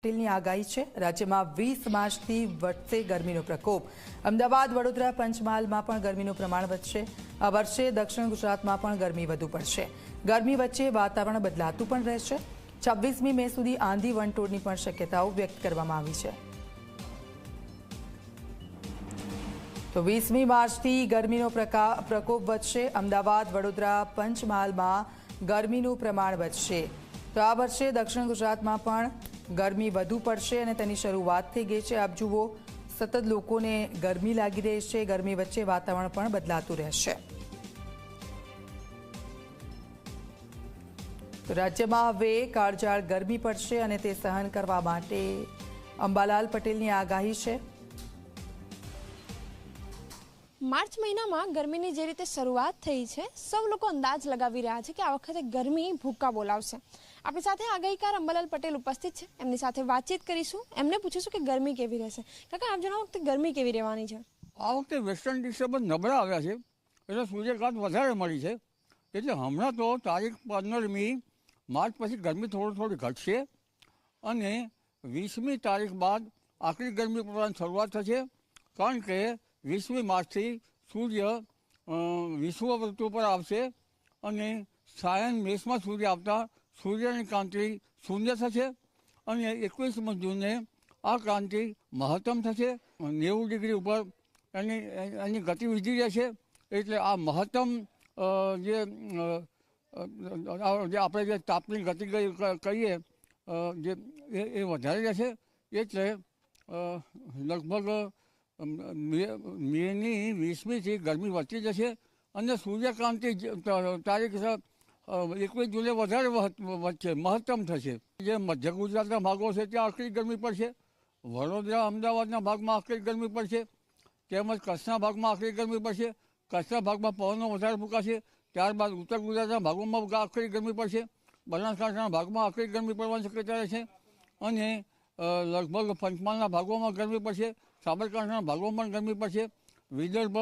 ની આગાહી છે। રાજ્યમાં 20 માર્ચથી વધશે ગરમીનો પ્રકોપ। અમદાવાદ, વડોદરા, પંચમહાલમાં પણ ગરમીનું પ્રમાણ વધશે। આ વર્ષે દક્ષિણ ગુજરાતમાં પણ ગરમી વધુ પડશે। ગરમી વચ્ચે વાતાવરણ બદલાતું પણ રહેશે। 26મી મે સુધી આંધી વંટોળની પણ શક્યતાઓ વ્યક્ત કરવામાં આવી છે। તો 20મી માર્ચથી ગરમીનો પ્રકોપ વધશે। અમદાવાદ, વડોદરા, પંચમહાલમાં ગરમીનું પ્રમાણ વધશે। તો આ વર્ષે દક્ષિણ ગુજરાતમાં પણ ગરમી વધુ પડશે અને તેની શરૂઆત થઈ ગઈ છે। આપ જુઓ, સતત લોકોને ગરમી લાગી રહી છે। ગરમી વચ્ચે વાતાવરણ પણ બદલાતું રહેશે। તો રાજ્યમાં હવે કાળઝાળ ગરમી પડશે અને તે સહન કરવા માટે અંબાલાલ પટેલની આગાહી છે। मार्च महीना में गर्मी की जे रीते शुरुआत थई छे, सब लोग अंदाज लगावी रह्या छे कि आ वखते गर्मी भूका बोलावशे। आपणी साथे आगाहीकार अंबालाल पटेल उपस्थित छे। एमनी साथे बातचीत करीशुं। एमने पूछीशुं कि गर्मी केवी रहेशे। काका, आप जणावो कि गर्मी केवी रहेवानी छे? आ वखते वेस्टर्न डिस्टर्बन्स नबळा आव्या छे એટલે સૂર્યકાંત વધારે મળી છે। એટલે હમણાં તો તારીખ 15મી માર્ચ પછી ગરમી થોડી ઘટશે અને 20મી તારીખ બાદ આકરી ગરમી પડવાની શરૂઆત થશે। કારણ કે 20મી માર્ચથી સૂર્ય વિષુવવૃત્ત ઉપર આવશે અને સાયન મેષમાં સૂર્ય આવતા સૂર્યની ક્રાંતિ શૂન્ય થશે અને 21મી જૂને આ ક્રાંતિ મહત્તમ થશે। 90 ડિગ્રી ઉપર એની ગતિવિધિ રહેશે। એટલે આ મહત્તમ જે આપણે જે તાપની ગતિ કહીએ જે એ વધારે રહેશે। એટલે લગભગ મેની 20મીથી ગરમી વધતી જશે અને સૂર્યક્રાંતિ તારીખ 21 જૂને વધારે વધશે, મહત્તમ થશે। જે મધ્ય ગુજરાતના ભાગો છે ત્યાં આકરી ગરમી પડશે। વડોદરા, અમદાવાદના ભાગમાં આકરી ગરમી પડશે, તેમજ કચ્છના ભાગમાં આકરી ગરમી પડશે। કચ્છના ભાગમાં પવનો વધારે ફૂંકાશે। ત્યારબાદ ઉત્તર ગુજરાતના ભાગોમાં આકરી ગરમી પડશે। બનાસકાંઠાના ભાગમાં આકરી ગરમી પડવાની શક્યતા રહેશે અને લગભગ પંચમહાલના ભાગોમાં ગરમી પડશે। સાબરકાંઠાના ભાગોમાં પણ ગરમી પડશે। વિદર્ભ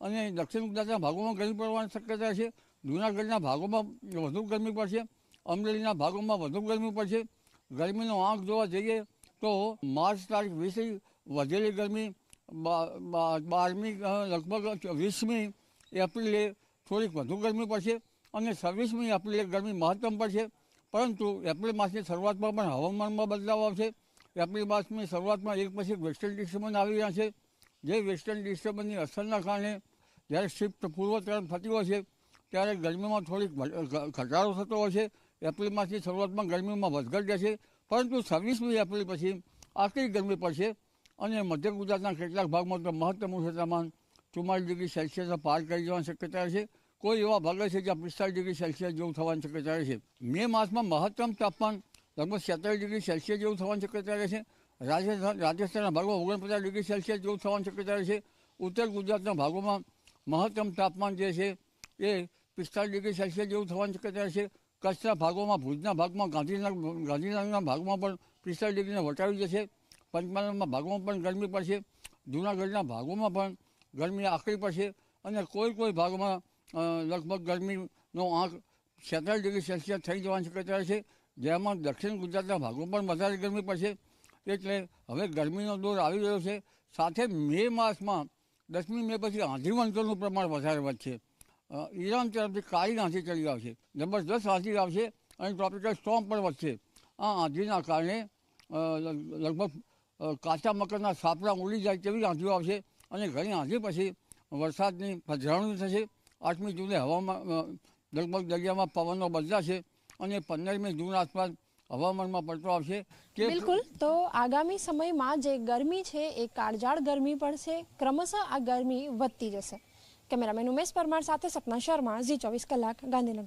અને દક્ષિણ ગુજરાતના ભાગોમાં ગરમી પડવાની શક્યતા છે। જૂનાગઢના ભાગોમાં વધુ ગરમી પડશે। અમરેલીના ભાગોમાં વધુ ગરમી પડશે। ગરમીનો આંક જોવા જઈએ તો માર્ચ તારીખ 20 વધેલી ગરમી 12મી લગભગ 20મી એપ્રિલે થોડીક વધુ ગરમી પડશે અને 26મી એપ્રિલે ગરમી મહત્તમ પડશે। પરંતુ એપ્રિલ માસની શરૂઆતમાં પણ હવામાનમાં બદલાવ આવશે। એપ્રિલ માસની શરૂઆતમાં એક પછી એક વેસ્ટર્ન ડિસ્ટર્બન્સ આવી રહ્યા છે। જે વેસ્ટર્ન ડિસ્ટર્બન્સની અસરના કારણે જ્યારે શિફ્ટ પૂર્વ તરફ થતી હોય છે ત્યારે ગરમીમાં થોડીક ઘટાડો થતો હોય છે। એપ્રિલ માસની શરૂઆતમાં ગરમીમાં વધઘટ રહેશે, પરંતુ 26મી એપ્રિલ પછી આકરી ગરમી પડશે અને મધ્ય ગુજરાતના કેટલાક ભાગમાં તો મહત્તમ તાપમાન 44 ડિગ્રી સેલ્સિયસ પાર કરી જવાની શક્યતા રહેશે। કોઈ એવા ભાગો છે જ્યાં 45 ડિગ્રી સેલ્સિયસ જેવું થવાની શક્યતા રહેશે। મે માસમાં મહત્તમ તાપમાન લગભગ 47 ડિગ્રી સેલ્સિયસ જેવું થવાની શક્યતા રહેશે। રાજસ્થાનના ભાગમાં 49 ડિગ્રી સેલ્સિયસ જેવું થવાની શક્યતા રહેશે। ઉત્તર ગુજરાતના ભાગોમાં મહત્તમ તાપમાન જે છે એ 45 ડિગ્રી સેલ્સિયસ જેવું થવાની શક્યતા રહેશે। કચ્છના ભાગોમાં, ભુજના ભાગમાં, ગાંધીનગરના ભાગમાં પણ 45 ડિગ્રીને વટાવી જશે। પંચમહાલના ભાગોમાં પણ ગરમી પડશે। જૂનાગઢના ભાગોમાં પણ ગરમી આકરી પડશે અને કોઈ ભાગમાં લગભગ ગરમીનો આંક 46 ડિગ્રી સેલ્સિયસ થઈ જવાની શક્યતા રહેશે। જેમાં દક્ષિણ ગુજરાતના ભાગોમાં પણ વધારે ગરમી પડશે। એટલે હવે ગરમીનો દોર આવી રહ્યો છે। સાથે મે માસમાં 10મી મે પછી આંધી વંટોળનું પ્રમાણ વધારે વધશે। ઈરાન તરફથી કાળી આંધી ચડી આવશે, જબરદસ્ત આંધી આવશે અને ટ્રોપિકલ સ્ટોર્મ પણ વધશે। આ આંધીના કારણે લગભગ કાચા મકાનના સાપડા ઉડી જાય તેવી આંધીઓ આવશે અને ઘણી આંધી પછી વરસાદની પધરામણી થશે। 8મી જૂને હવામાન લગભગ દરિયામાં પવનો બદલાશે અને 15મી જૂન આસપાસ હવામાનમાં પલટો આવશે। बिल्कुल। तो आगामी समय में जे गर्मी है एक काळझाळ गर्मी पड़शे, क्रमशः आ गर्मी वधती जशे। कैमरामेन उमेश परमार साथे सपना शर्मा, जी 24 कलाक, गांधीनगर।